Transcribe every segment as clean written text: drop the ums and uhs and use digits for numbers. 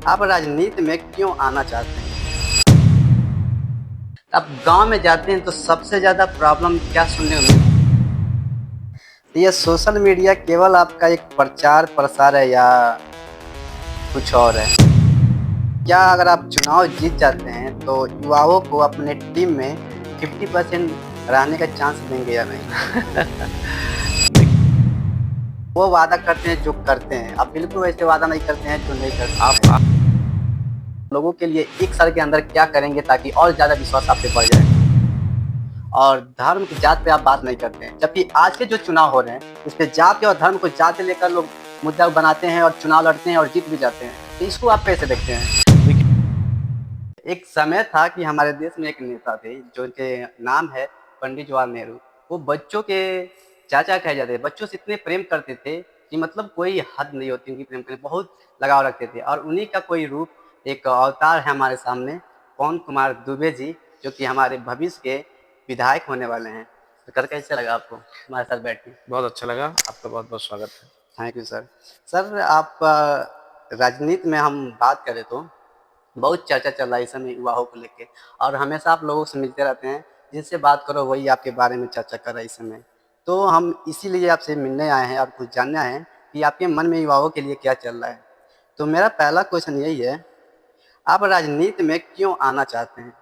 आप राजनीति में क्यों आना चाहते हैं? आप गांव में जाते हैं तो सबसे ज्यादा प्रॉब्लम क्या सुनने को मिलती है? ये सोशल मीडिया केवल आपका एक प्रचार प्रसार है या कुछ और है? क्या अगर आप चुनाव जीत जाते हैं तो युवाओं को अपने टीम में 50% रहने का चांस देंगे या नहीं? वो वादा करते हैं जो करते हैं, आप बिल्कुल वैसे वादा नहीं करते हैं जो नहीं करते। आप लोगों के लिए 1 साल के अंदर क्या करेंगे ताकि और ज़्यादा विश्वास आप पे बढ़ जाए? और धर्म की जात पे आप बात नहीं करते हैं, जबकि आज के जो चुनाव हो रहे हैं इस पे जाति और धर्म को जाति लेकर लोग मुद्दा बनाते हैं और चुनाव लड़ते हैं और जीत भी जाते हैं। तो इसको आप कैसे देखते हैं? एक समय था कि हमारे देश में एक नेता थे जो उनके नाम है पंडित जवाहरलाल नेहरू। वो बच्चों के चाचा कहे जाते थे। बच्चों से इतने प्रेम करते थे कि मतलब कोई हद नहीं होती उनकी प्रेम करने, बहुत लगाव रखते थे। और उन्हीं का कोई रूप एक अवतार है हमारे सामने, पवन कुमार दुबे जी, जो कि हमारे भविष्य के विधायक होने वाले हैं। तो कर कैसे लगा आपको हमारे साथ बैठ के? बहुत अच्छा लगा। आपका बहुत बहुत स्वागत है। Thank you sir. सर आप राजनीति में हम बात करें तो बहुत चर्चा चल रहा है इस समय युवाओं को लेके, और हमेशा आप लोगों से मिलते रहते हैं, जिनसे बात करो वही आपके बारे में चर्चा कर रहा है इस समय। तो हम इसीलिए आपसे मिलने आए हैं और कुछ जानना है कि आपके मन में युवाओं के लिए क्या चल रहा है। तो मेरा पहला क्वेश्चन यही है, आप राजनीति में क्यों आना चाहते हैं?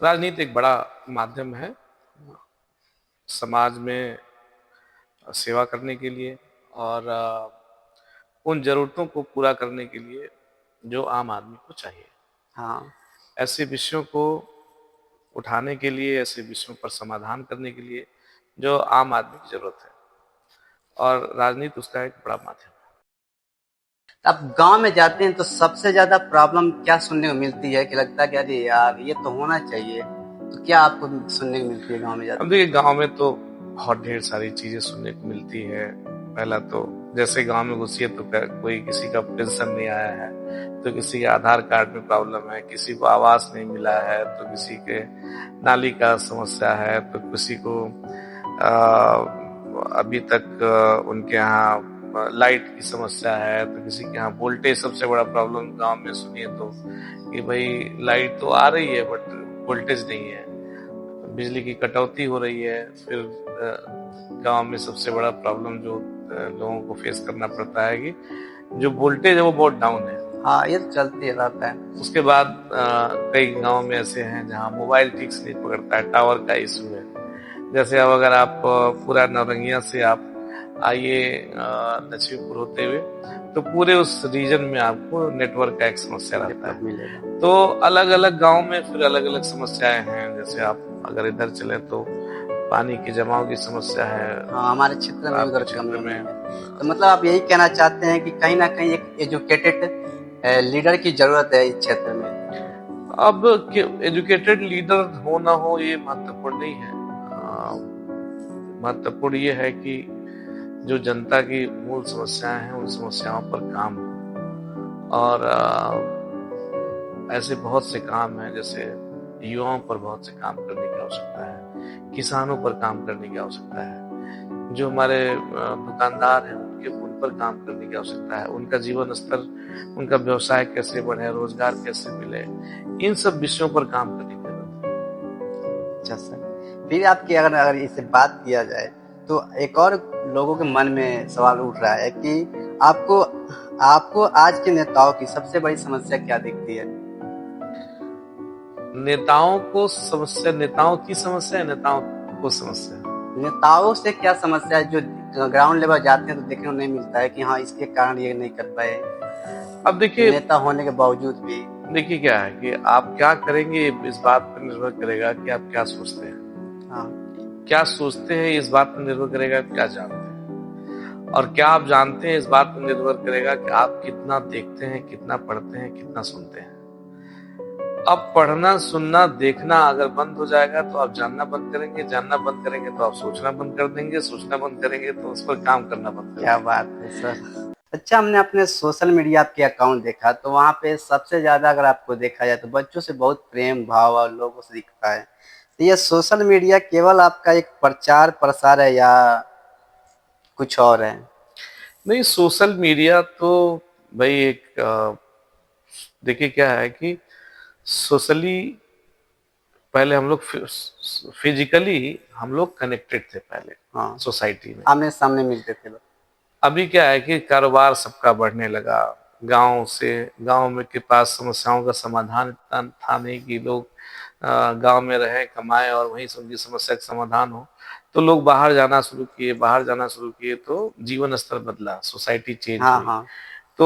राजनीति एक बड़ा माध्यम है समाज में सेवा करने के लिए और उन ज़रूरतों को पूरा करने के लिए जो आम आदमी को चाहिए। हाँ। ऐसे विषयों को उठाने के लिए, ऐसे विषयों पर समाधान करने के लिए जो आम आदमी की ज़रूरत है, और राजनीति उसका एक बड़ा माध्यम है। आप गांव में जाते हैं तो सबसे ज्यादा प्रॉब्लम क्या सुनने को मिलती है कि लगता है कि अरे यार ये तो होना चाहिए? तो क्या आपको सुनने को मिलती है गांव में अब जाते देखिए, हैं? गाँव में तो बहुत ढेर सारी चीज़ें सुनने को मिलती है। पहला तो जैसे गाँव में घुसिए तो कोई किसी का पेंशन नहीं आया है, तो किसी के आधार कार्ड में प्रॉब्लम है, किसी को आवास नहीं मिला है, तो किसी के नाली का समस्या है, तो किसी को अभी तक उनके यहाँ लाइट की समस्या है, तो किसी के यहाँ वोल्टेज सबसे बड़ा प्रॉब्लम गांव में सुनिए तो कि भाई लाइट तो आ रही है बट वोल्टेज नहीं है, बिजली की कटौती हो रही है। फिर गांव में सबसे बड़ा प्रॉब्लम जो लोगों को फेस करना पड़ता है कि जो वोल्टेज है वो बहुत डाउन है। हाँ, ये तो चलती रहता है। उसके बाद कई गांव में ऐसे हैं जहां मोबाइल ठीक से नहीं पकड़ता है, टावर का इशू है। जैसे अब अगर आप पूरा नौरंगिया से आप आइए लक्ष्मीपुर होते हुए, तो पूरे उस रीजन में आपको नेटवर्क का एक समस्या रहता है। मिलेगा। तो अलग अलग गांव में फिर अलग अलग समस्याएं हैं। जैसे आप अगर इधर चले तो पानी के जमाव की समस्या है। हाँ, हमारे क्षेत्र में उधर आपके कम क्षेत्र नहीं में है। तो मतलब आप यही कहना चाहते हैं कि कहीं ना कहीं एक एजुकेटेड लीडर की जरूरत है इस क्षेत्र में? अब एजुकेटेड लीडर हो ना हो ये महत्वपूर्ण नहीं है। महत्वपूर्ण ये है कि जो जनता की मूल समस्याएं हैं उन समस्याओं पर काम हो। और ऐसे बहुत से काम हैं, जैसे युवाओं पर बहुत से काम करने की आवश्यकता है, किसानों पर काम करने की आवश्यकता है, जो हमारे दुकानदार हैं उन पर काम करने की आवश्यकता है, उनका जीवन स्तर, उनका व्यवसाय कैसे बढ़े, रोजगार कैसे मिले, इन सब विषयों पर काम करने की जरूरत है। अच्छा सर, फिर आपकी अगर अगर इससे बात किया जाए तो एक और लोगों के मन में सवाल उठ रहा है कि आपको आपको आज के नेताओं की सबसे बड़ी समस्या क्या दिखती है? नेताओं को समस्या, नेताओं की समस्या है, नेताओं को समस्या। नेताओं से क्या समस्या है जो ग्राउंड लेवल जाते हैं तो देखने को नहीं मिलता है कि हाँ इसके कारण ये नहीं कर पाए, अब देखिए, नेता होने के बावजूद भी? देखिए क्या है कि आप क्या करेंगे इस बात पर निर्भर करेगा कि आप क्या सोचते हैं। हाँ। क्या सोचते हैं इस बात पर निर्भर करेगा आप क्या जानते हैं, और क्या आप जानते हैं इस बात पर निर्भर करेगा कि आप कितना देखते हैं, कितना पढ़ते हैं, कितना सुनते हैं। अब पढ़ना, सुनना, देखना अगर बंद हो जाएगा तो आप जानना बंद करेंगे, जानना बंद करेंगे तो आप सोचना बंद कर देंगे, सोचना बंद करेंगे तो उस पर काम करना बंद कर क्या देंगे। बात है सर। अच्छा, हमने अपने सोशल मीडिया आपके अकाउंट देखा तो वहाँ पे सबसे ज्यादा अगर आपको देखा जाए तो बच्चों से बहुत प्रेम भाव और लोगों से दिखता है। तो ये सोशल मीडिया केवल आपका एक प्रचार प्रसार है या कुछ और है? नहीं, सोशल मीडिया तो भाई एक देखिए क्या है कि सोशली पहले हम लोग फिजिकली हम लोग कनेक्टेड थे पहले हाँ, सोसाइटी में। आमने-सामने मिलते थे लोग। अभी क्या है कि कारोबार सबका बढ़ने लगा। गाँव में के पास समस्याओं का समाधान इतना था नहीं कि लोग गाँव में रहें, कमाएँ और वहीं से उनकी समस्या का समाधान हो। तो लोग बाहर जाना शुरू किए तो जीवन स्तर बदला, सोसाइटी चेंज हाँ, हुई। हाँ। तो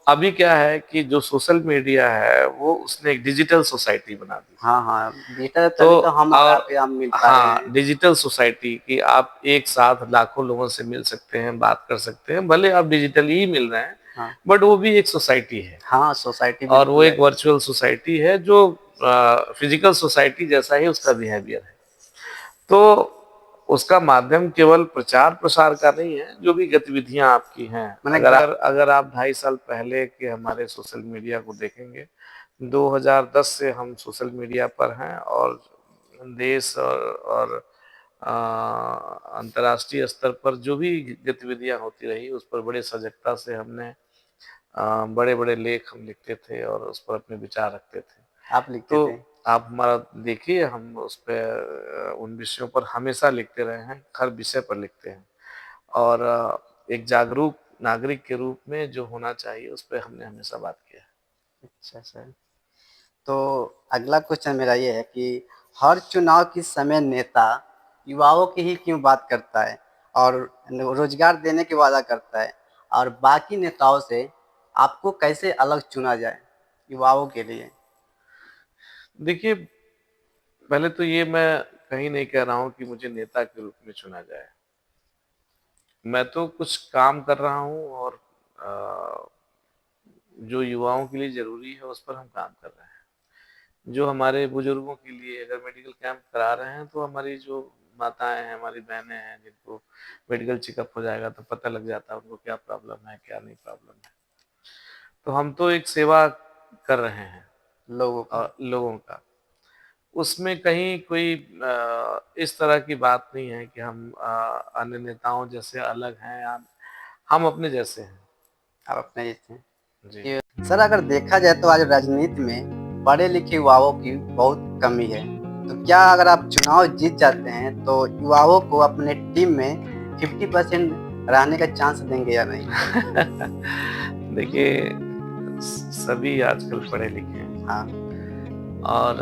अभी क्या है कि जो सोशल मीडिया है वो उसने एक डिजिटल सोसाइटी बना दी। हाँ, हाँ, डिजिटल तो तभी तो हम और और आप यहाँ मिल पा रहे हाँ, हैं। डिजिटल सोसाइटी कि आप एक साथ लाखों लोगों से मिल सकते हैं, बात कर सकते हैं, भले आप डिजिटली ही मिल रहे हैं, हाँ, बट वो भी एक सोसाइटी है हाँ, सोसाइटी और वो बिल्कुल है। एक वर्चुअल सोसाइटी है जो फिजिकल सोसाइटी जैसा ही उसका बिहेवियर है। तो उसका माध्यम केवल प्रचार-प्रसार का नहीं है, जो भी गतिविधियाँ आपकी हैं, मैंने अगर आप 2.5 साल पहले के हमारे सोशल मीडिया को देखेंगे, 2010 से हम सोशल मीडिया पर हैं और देश और अ, अंतर्राष्ट्रीय स्तर पर जो भी गतिविधियाँ होती रही, उस पर बड़े सजगता से हमने बड़े-बड़े लेख हम लिखते थे और उस पर अपने विचार रखते थे। आप लिखते तो थे। आप हमारा देखिए हम उस पे उन विषयों पर हमेशा लिखते रहे हैं, हर विषय पर लिखते हैं और एक जागरूक नागरिक के रूप में जो होना चाहिए उस पे हमने हमेशा बात किया है। अच्छा सर। तो अगला क्वेश्चन मेरा ये है कि हर चुनाव के समय नेता युवाओं की ही क्यों बात करता है और रोजगार देने की वादा करता है और बाकी नेताओं से आपको कैसे अलग चुना जाए युवाओं के लिए? देखिए, पहले तो ये मैं कहीं नहीं कह रहा हूँ कि मुझे नेता के रूप में चुना जाए। मैं तो कुछ काम कर रहा हूँ और अ, जो युवाओं के लिए ज़रूरी है उस पर हम काम कर रहे हैं। जो हमारे बुजुर्गों के लिए अगर मेडिकल कैंप करा रहे हैं तो हमारी जो माताएँ हैं, हमारी बहनें हैं जिनको मेडिकल चेकअप हो जाएगा तो पता लग जाता है उनको क्या प्रॉब्लम है, क्या नहीं प्रॉब्लम है। तो हम तो एक सेवा कर रहे हैं लोगों का। लोगों का। उसमें कहीं कोई इस तरह की बात नहीं है कि हम अन्य नेताओं जैसे अलग हैं या हम अपने जैसे हैं। आप अपने जैसे हैं। जी। ये सर अगर देखा जाए तो आज राजनीति में पढ़े लिखे युवाओं की बहुत कमी है। तो क्या अगर आप चुनाव जीत जाते हैं तो युवाओं को अपने टीम में 50% रहने का चांस देंगे या नहीं? देखिए सभी आजकल पढ़े लिखे हैं हाँ, और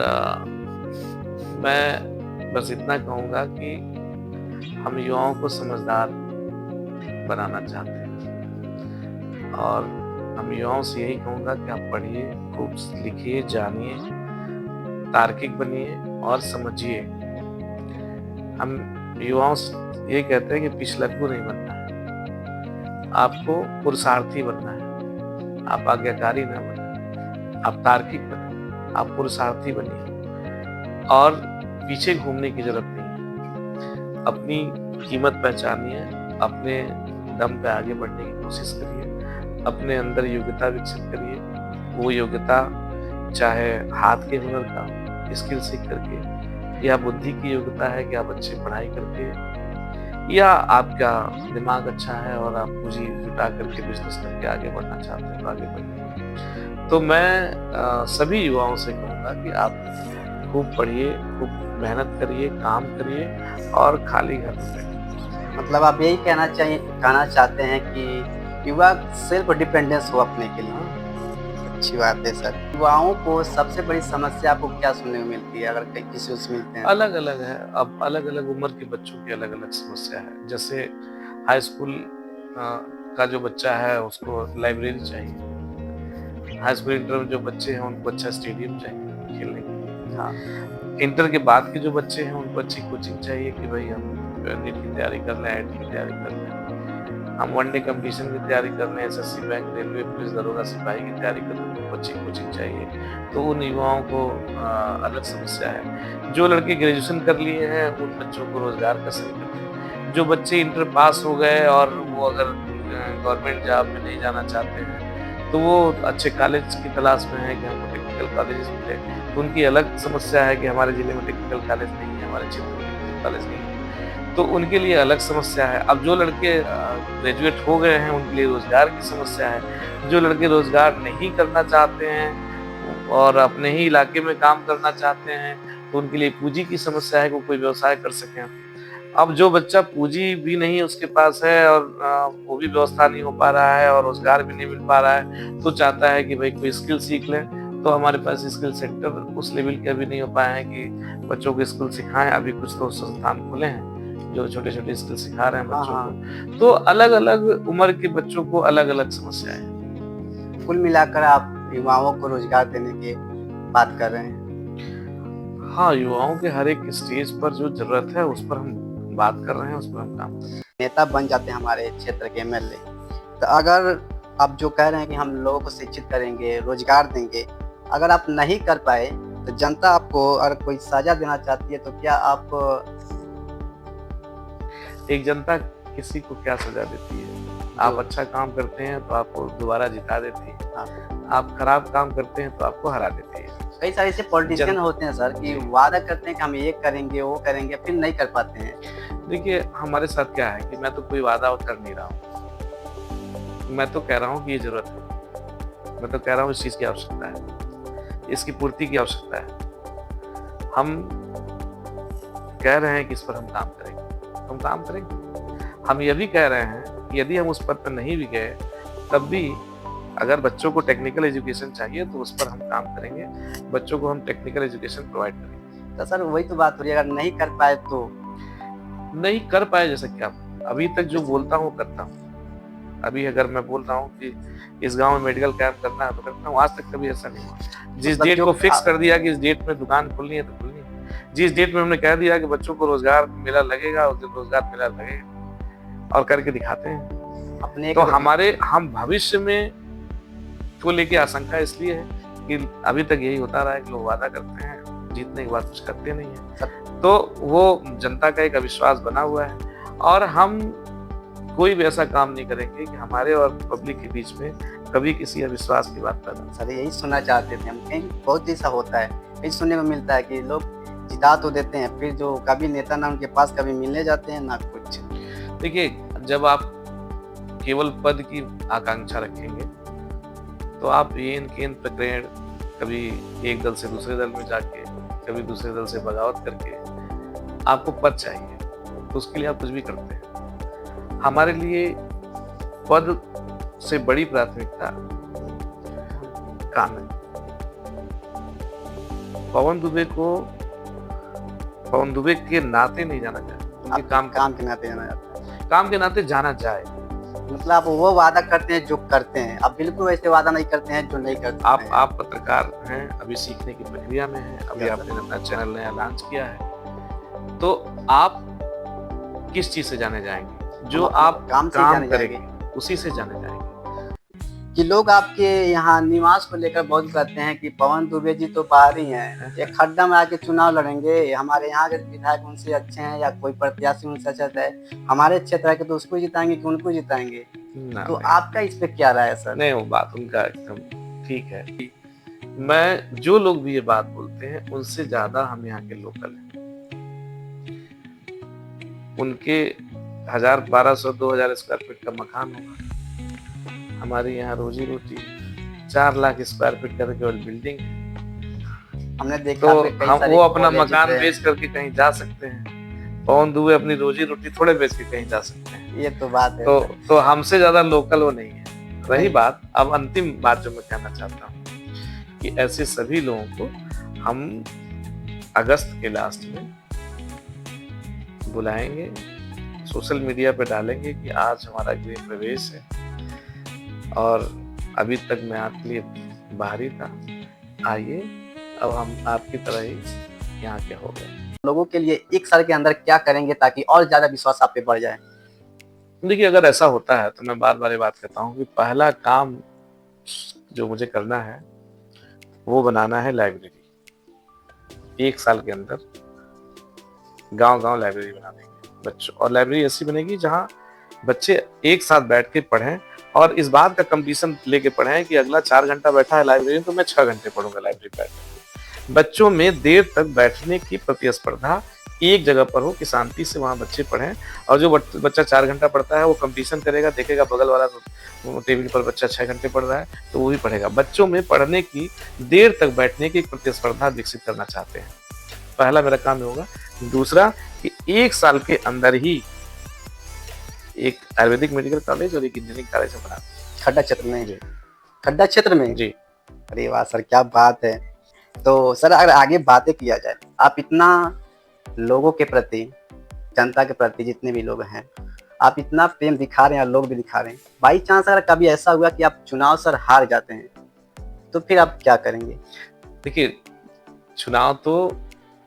मैं बस इतना कहूँगा कि हम युवाओं को समझदार बनाना चाहते हैं और हम युवाओं से यही कहूँगा कि आप पढ़िए, खूब लिखिए, जानिए, तार्किक बनिए और समझिए। हम युवाओं से ये कहते हैं कि पिछलग्गू नहीं बनना है, आपको पुरुषार्थी बनना है, आप आज्ञाकारी ना बनें, आप तार्किक बनें, आप पुरुषार्थी बनिए और पीछे घूमने की ज़रूरत नहीं है। अपनी कीमत पहचानिए, अपने दम पे आगे बढ़ने की कोशिश करिए, अपने अंदर योग्यता विकसित करिए, वो योग्यता चाहे हाथ के हुनर का, स्किल सीख करके या बुद्धि की योग्यता है कि आप अच्छी पढ़ाई करके या आपका दिमाग अच्छा है और आप पूँजी जुटा करके बिज़नेस करके आगे बढ़ना चाहते हैं तो आगे बढ़िए। तो मैं सभी युवाओं से कहूँगा कि आप खूब पढ़िए, खूब मेहनत करिए, काम करिए और खाली घर में बैठिए। मतलब आप यही कहना चाहते हैं कि युवा सेल्फ डिपेंडेंस हो अपने के लिए। अच्छी बात है सर। युवाओं को सबसे बड़ी समस्या आपको क्या सुनने को मिलती है अगर कहीं किसी से मिलते हैं तो? अलग-अलग है, अब अलग-अलग उम्र के बच्चों की अलग-अलग समस्या है। जैसे हाई स्कूल का जो बच्चा है उसको लाइब्रेरी चाहिए। हाई स्कूल इंटर में जो बच्चे हैं उनको अच्छा स्टेडियम चाहिए खेलने के लिए। हाँ, इंटर के बाद के जो बच्चे हैं उनको अच्छी कोचिंग चाहिए कि भाई हम नीट की तैयारी कर लें, आईआईटी की तैयारी कर लें। हम वनडे कंपटीशन की तैयारी कर लें, एसएससी, बैंक, रेलवे, पुलिस, दरोगा, सिपाही की तैयारी कर लें, उनको अच्छी कोचिंग चाहिए। तो उन युवाओं को अलग समस्या है। जो लड़के ग्रेजुएशन कर लिए हैं उन बच्चों को रोज़गार का संकट है। जो बच्चे इंटर पास हो गए और वो अगर गवर्नमेंट जॉब में नहीं जाना चाहते हैं, तो वो अच्छे कॉलेज की तलाश में हैं कि हमको टेक्निकल कॉलेजेस मिले। तो उनकी अलग समस्या है कि हमारे ज़िले में टेक्निकल कॉलेज नहीं है, हमारे क्षेत्र में टेक्निकल कॉलेज नहीं है। तो उनके लिए अलग समस्या है। अब जो लड़के ग्रेजुएट हो गए हैं उनके लिए रोजगार की समस्या है। जो लड़के रोजगार नहीं करना चाहते हैं और अपने ही इलाके में काम करना चाहते हैं तो उनके लिए पूंजी की समस्या है कि वो कोई व्यवसाय कर सकें। अब जो बच्चा पूंजी भी नहीं उसके पास है और वो भी व्यवस्था नहीं हो पा रहा है और रोजगार भी नहीं मिल पा रहा है तो चाहता है कि भाई कोई स्किल सीख ले। तो हमारे पास स्किल सेंटर उस लेवल के अभी नहीं हो पाए हैं कि बच्चों को स्किल सिखाएं। अभी कुछ तो संस्थान खुले हैं जो छोटे छोटे स्किल सिखा रहे हैं बच्चों को। तो अलग अलग उम्र के बच्चों को अलग अलग समस्याएं हैं। कुल मिलाकर आप युवाओं को रोजगार देने की बात कर रहे हैं। हाँ, युवाओं के हर एक स्टेज पर जो जरूरत है उस पर हम बात कर रहे हैं, उस पर हम काम कर रहे हैं। नेता बन जाते हैं हमारे क्षेत्र के एमएलए, तो अगर आप जो कह रहे हैं कि हम लोगों को शिक्षित करेंगे, रोजगार देंगे, अगर आप नहीं कर पाए तो जनता आपको अगर कोई सजा देना चाहती है तो क्या आप एक जनता किसी को क्या सजा देती है? आप अच्छा काम करते हैं तो आपको दोबारा जिता देती है, आप खराब काम करते हैं तो आपको हरा देती है। कई सारे ऐसे पॉलिटिशियन होते हैं सर कि वादा करते हैं कि हम ये करेंगे वो करेंगे, फिर नहीं कर पाते हैं। देखिए हमारे साथ क्या है कि मैं तो कोई वादा कर नहीं रहा हूँ, मैं तो कह रहा हूँ कि ये जरूरत है, मैं तो कह रहा हूँ इस चीज की आवश्यकता है, इसकी पूर्ति की आवश्यकता है। हम कह रहे हैं कि इस पर हम काम करेंगे, हम काम करेंगे। हम ये भी कह रहे हैं कि यदि हम उस पद पर नहीं भी गए तब भी अगर बच्चों को टेक्निकल एजुकेशन चाहिए तो उस पर हम काम करेंगे, बच्चों को हम टेक्निकल एजुकेशन प्रोवाइड करेंगे। तो सर वही तो बात हो रही है, अगर नहीं कर पाए तो नहीं कर पाए जैसे क्या? अभी तक जो बोलता हूँ करता हूँ। अभी अगर मैं बोल रहा हूँ कि इस गांव में मेडिकल कैंप करना है तो करता हूँ, आज तक कभी ऐसा नहीं हुआ। जिस डेट को फिक्स कर दिया कि इस डेट में दुकान खुलनी है तो खुलनी है, जिस डेट में हमने कह दिया कि बच्चों को रोजगार मेला लगेगा उस दिन रोजगार मेला लगेगा और करके दिखाते हैं अपने। तो हम भविष्य में को लेके आशंका इसलिए है कि अभी तक यही होता रहा है कि लोग वादा करते हैं, जीतने के बाद कुछ करते नहीं है, तो वो जनता का एक अविश्वास बना हुआ है। और हम कोई भी ऐसा काम नहीं करेंगे कि हमारे और पब्लिक के बीच में कभी किसी अविश्वास की बात पैदा। सर यही सुनना चाहते थे हम, कहीं बहुत ऐसा होता है, यही सुनने को मिलता है कि लोग जिता तो देते हैं फिर जो कभी नेता ना उनके पास कभी मिलने जाते हैं ना कुछ। देखिए जब आप केवल पद की आकांक्षा रखेंगे तो आप येन केन प्रकरण कभी एक दल से दूसरे दल में जाके कभी दूसरे दल से बगावत करके आपको पद चाहिए तो उसके लिए आप कुछ भी करते हैं। हमारे लिए पद से बड़ी प्राथमिकता काम है। पवन दुबे के नाते नहीं जाना चाहिए, उनके काम के नाते जाना जाता है, काम के नाते जाना जाए। मतलब आप वो वादा करते हैं जो करते हैं, आप बिल्कुल वैसे वादा नहीं करते हैं जो नहीं करते हैं। आप पत्रकार हैं, अभी सीखने की प्रक्रिया में हैं, अभी आपने अपना चैनल नया लॉन्च किया है, तो आप किस चीज से जाने जाएंगे? जो आप काम करेंगे उसी से जाने जाएंगे। कि लोग आपके यहाँ निवास को लेकर बहुत कहते हैं कि पवन दुबे जी तो बाहरी हैं, एक खड्डा में आके चुनाव लड़ेंगे, हमारे यहाँ के विधायक उनसे अच्छे हैं या कोई प्रत्याशी उनसे अच्छा है, हमारे क्षेत्र के तो उसको जिताएंगे कि उनको जिताएंगे। तो आपका इस पे क्या राय है सर? नहीं, वो बात उनका एकदम ठीक है। मैं जो लोग भी ये बात बोलते हैं उनसे ज्यादा हम यहाँ के लोकल हैं। उनके 1000-1200-2000 स्क्वायर फीट का मकान होगा, हमारी यहाँ रोजी रोटी 4 लाख स्क्वायर फीट का केवल बिल्डिंग है। हमने देखा तो हम वो अपना मकान बेच करके कहीं जा सकते हैं, पवन दुबे अपनी रोजी रोटी थोड़े बेच के कहीं जा सकते हैं। ये तो बात है। तो हमसे ज्यादा लोकल वो नहीं है। रही बात, अब अंतिम बात जो मैं कहना चाहता हूँ कि ऐसे सभी लोगों को हम अगस्त के लास्ट में बुलाएंगे, सोशल मीडिया पे डालेंगे कि आज हमारा गृह प्रवेश है और अभी तक मैं आपके लिए बाहरी था, आइए अब हम आपकी तरह ही यहाँ के हो गए। लोगों के लिए एक साल के अंदर क्या करेंगे ताकि और ज्यादा विश्वास आप पे बढ़ जाए? देखिए अगर ऐसा होता है तो मैं बार बार ये बात कहता हूँ कि पहला काम जो मुझे करना है वो बनाना है लाइब्रेरी। 1 साल के अंदर गांव-गांव लाइब्रेरी बना देंगे बच्चों, और लाइब्रेरी ऐसी बनेगी जहाँ बच्चे एक साथ बैठ के पढ़ें और इस बात का कंपटीशन लेके पढ़ें कि अगला 4 घंटा बैठा है लाइब्रेरी तो मैं 6 घंटे पढ़ूंगा लाइब्रेरी बैठ। बच्चों में देर तक बैठने की प्रतिस्पर्धा एक जगह पर हो कि शांति से वहाँ बच्चे पढ़ें। और जो बच्चा 4 घंटा पढ़ता है वो कंपटीशन करेगा, देखेगा बगल वाला तो टेबल पर बच्चा 6 घंटे पढ़ रहा है तो वो भी पढ़ेगा। बच्चों में पढ़ने की, देर तक बैठने की एक प्रतिस्पर्धा विकसित करना चाहते हैं। पहला मेरा काम ये होगा। दूसरा कि 1 साल के अंदर ही एक आयुर्वेदिक मेडिकल कॉलेज और एक इंजीनियरिंग कॉलेज बना दें। खड्डा क्षेत्र में? जी। खड्डा क्षेत्र में? जी। अरे वाह सर, क्या बात है। तो सर अगर आगे बातें किया जाए, आप इतना लोगों के प्रति, जनता के प्रति जितने भी लोग हैं, आप इतना प्रेम दिखा रहे हैं और लोग भी दिखा रहे हैं। बाई चांस अगर कभी ऐसा हुआ कि आप चुनाव सर हार जाते हैं, तो फिर आप क्या करेंगे? देखिए, चुनाव तो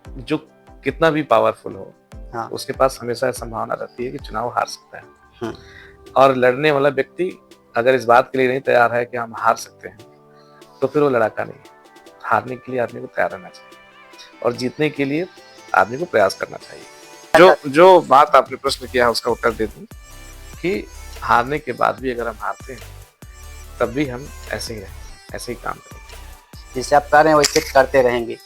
जो कितना भी पावरफुल हो, हाँ। उसके पास हमेशा संभावना रहती है कि चुनाव हार सकता है। हम्म। और लड़ने वाला व्यक्ति अगर इस बात के लिए नहीं तैयार है कि हम हार सकते हैं, तो फिर वो लड़ाका नहीं है। हारने के लिए आदमी को तैयार रहना चाहिए और जीतने के लिए आदमी को प्रयास करना चाहिए। जो बात आपने प्रश्न किया है उसका उत्तर दे दूं कि हारने के बाद भी अगर हम हारते हैं, तब भी हम ऐसे ही रहें, ऐसे ही काम करेंगे। जैसे आप कर रहे हैं वैसे करते रहेंगे।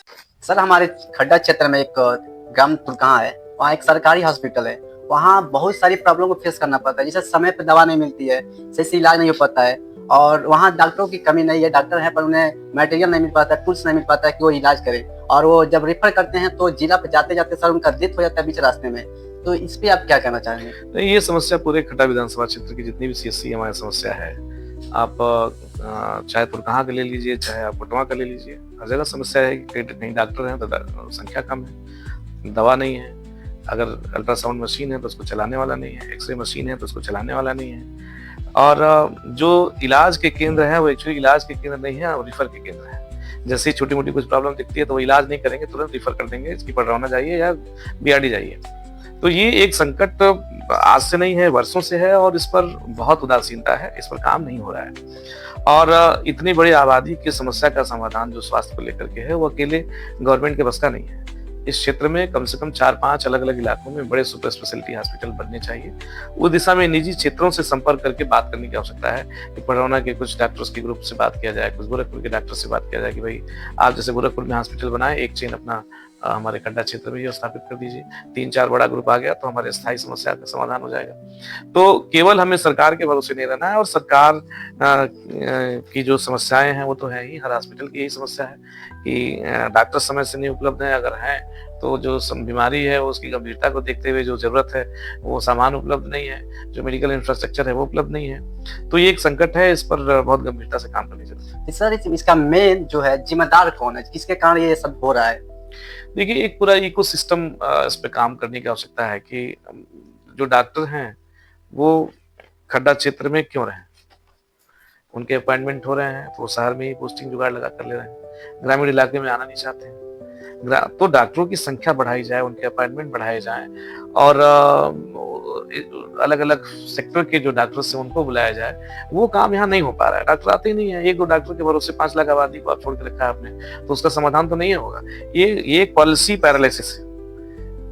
सर हमारे खड्डा क्षेत्र में एक ग्राम तुरकहाँ है, वहाँ एक सरकारी हॉस्पिटल है। वहाँ बहुत सारी प्रॉब्लम को फेस करना पड़ता है, जैसे समय पर दवा नहीं मिलती है, सही से इलाज नहीं हो पाता है, और वहाँ डॉक्टरों की कमी नहीं है। डॉक्टर है पर उन्हें मटेरियल नहीं मिल पाता, टूल्स नहीं मिल पाता है कि वो इलाज करें। और वो जब रेफर करते हैं तो जिला पे जाते जाते सर उनका डेथ हो जाता है बीच रास्ते में। तो इस पे आप क्या कहना चाहेंगे? नहीं, ये समस्या पूरे खड्डा विधानसभा क्षेत्र की जितनी भी सीएससी हमारी समस्या है, आप चाहे तुरकहाँ का ले लीजिए, चाहे आप पटवा का ले लीजिए, हर जगह समस्या है कि कहीं डॉक्टर हैं तो संख्या कम है, दवा नहीं है। अगर अल्ट्रासाउंड मशीन है तो उसको चलाने वाला नहीं है, एक्सरे मशीन है तो उसको चलाने वाला नहीं है। और जो इलाज के केंद्र हैं वो एक्चुअली इलाज के केंद्र नहीं है, रिफर के केंद्र है। जैसे ही छोटी मोटी कुछ प्रॉब्लम दिखती है तो वो इलाज नहीं करेंगे, तुरंत रिफर कर देंगे, इसकी पडरौना जाइए या बीआरडी जाइए। तो ये एक संकट आज से नहीं है, वर्षों से है और इस पर बहुत उदासीनता है, इस पर काम नहीं हो रहा है। और इतनी बड़ी आबादी की समस्या का समाधान जो स्वास्थ्य को लेकर के है, वो अकेले गवर्नमेंट के बस का नहीं है। इस क्षेत्र में कम से कम 4-5 अलग-अलग इलाकों में बड़े सुपर स्पेशलिटी हॉस्पिटल बनने चाहिए। उस दिशा में निजी क्षेत्रों से संपर्क करके बात करने की आवश्यकता है कि पडरौना के कुछ डॉक्टर्स के ग्रुप से बात किया जाए, कुछ गोरखपुर के डॉक्टर से बात किया जाए कि भाई आप जैसे गोरखपुर में हॉस्पिटल बनाए, एक चेन अपना हमारे खड्डा क्षेत्र में ही स्थापित कर दीजिए। 3-4 बड़ा ग्रुप आ गया तो हमारे स्थायी समस्या का समाधान हो जाएगा। तो केवल हमें सरकार के भरोसे नहीं रहना है, और सरकार की जो समस्याएं हैं वो तो है ही, हर हॉस्पिटल की यही समस्या है कि डॉक्टर समय से नहीं उपलब्ध है, अगर हैं तो जो बीमारी है उसकी गंभीरता को देखते हुए जो जरूरत है वो सामान उपलब्ध नहीं है, जो मेडिकल इंफ्रास्ट्रक्चर है वो उपलब्ध नहीं है। तो ये एक संकट है, इस पर बहुत गंभीरता से काम करनी जरूरत है। सर इसका मेन जो है जिम्मेदार कौन है, किसके कारण ये सब हो रहा है? देखिए, एक पूरा इकोसिस्टम इस पे काम करने की आवश्यकता है कि जो डॉक्टर हैं वो खड्डा क्षेत्र में क्यों रहें। उनके अपॉइंटमेंट हो रहे हैं तो वो शहर में ही पोस्टिंग जुगाड़ लगा कर ले रहे हैं, ग्रामीण इलाके में आना नहीं चाहते हैं। तो डॉक्टरों की संख्या बढ़ाई जाए, उनके अपॉइंटमेंट बढ़ाए जाएं, और अलग अलग सेक्टर के जो डॉक्टर्स हैं उनको बुलाया जाए। वो काम यहाँ नहीं हो पा रहा है, डॉक्टर आते ही नहीं है। 1-2 डॉक्टर के भरोसे 5 लाख आबादी को आप छोड़ के रखा है आपने, तो उसका समाधान तो नहीं होगा। ये एक पॉलिसी पैरालिसिस है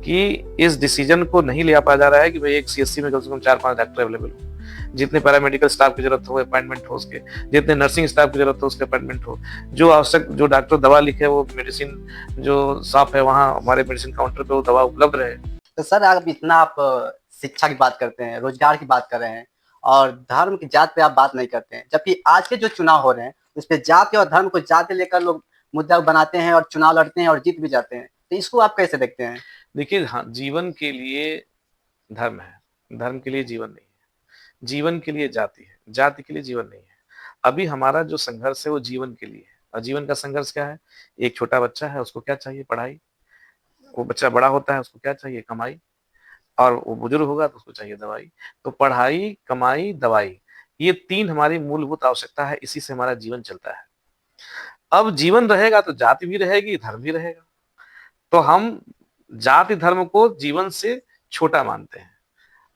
कि इस डिसीजन को नहीं लिया पाया जा रहा है कि भाई एक सीएससी में कम से कम 4-5 डॉक्टर अवेलेबल हो, जितने पैरामेडिकल स्टाफ की जरूरत हो अपॉइंटमेंट हो उसके, जितने नर्सिंग स्टाफ की जरूरत हो उसके अपॉइंटमेंट हो, जो आवश्यक जो डॉक्टर दवा लिखे वो मेडिसिन जो शॉप है वहाँ हमारे मेडिसिन काउंटर पे वो दवा उपलब्ध रहे। तो सर आप शिक्षा की बात करते हैं, रोजगार की बात कर रहे हैं, और धर्म की जात पे आप बात नहीं करते हैं, जबकि आज के जो चुनाव हो रहे हैं उस पे जाति और धर्म को जाति लेकर लोग मुद्दा बनाते हैं और चुनाव लड़ते हैं और जीत भी जाते हैं। तो इसको आप कैसे देखते हैं? देखिए, हाँ, जीवन के लिए धर्म है, धर्म के लिए जीवन नहीं है, जीवन के लिए जाति है, जाति के लिए जीवन नहीं है। अभी हमारा जो संघर्ष है वो जीवन के लिए है, और जीवन का संघर्ष क्या है? एक छोटा बच्चा है, उसको क्या चाहिए? पढ़ाई। वो बच्चा बड़ा होता है, उसको क्या चाहिए? कमाई। और वो बुजुर्ग होगा तो उसको चाहिए दवाई। तो पढ़ाई, कमाई, दवाई, ये 3 हमारी मूलभूत आवश्यकता है, इसी से हमारा जीवन चलता है। अब जीवन रहेगा तो जाति भी रहेगी, धर्म भी रहेगा। तो हम जाति धर्म को जीवन से छोटा मानते हैं,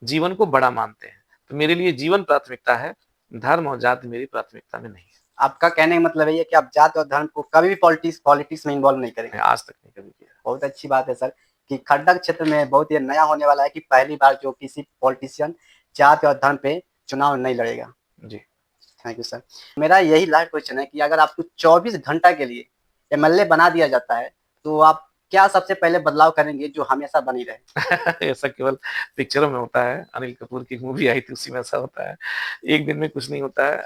जीवन को बड़ा मानते हैं। तो मेरे लिए जीवन प्राथमिकता है, धर्म और जाति मेरी प्राथमिकता में नहीं है। आपका कहने का मतलब है कि आप जाति और धर्म को कभी भी पॉलिटिक्स में इन्वॉल्व नहीं करेंगे? आज तक नहीं कभी किया। बहुत अच्छी बात है सर कि खड्डा क्षेत्र में बहुत ये नया होने वाला है कि पहली बार जो किसी पॉलिटिशियन जाति और धर्म पे चुनाव नहीं लड़ेगा। जी। Thank you sir. मेरा यही लास्ट क्वेश्चन है कि अगर आपको 24 घंटा के लिए एमएलए बना दिया जाता है तो आप क्या सबसे पहले बदलाव करेंगे जो हमेशा बनी रहे? ऐसा केवल पिक्चरों में होता है। अनिल कपूर की मूवी आई थी, उसी में ऐसा होता है। एक दिन में कुछ नहीं होता है।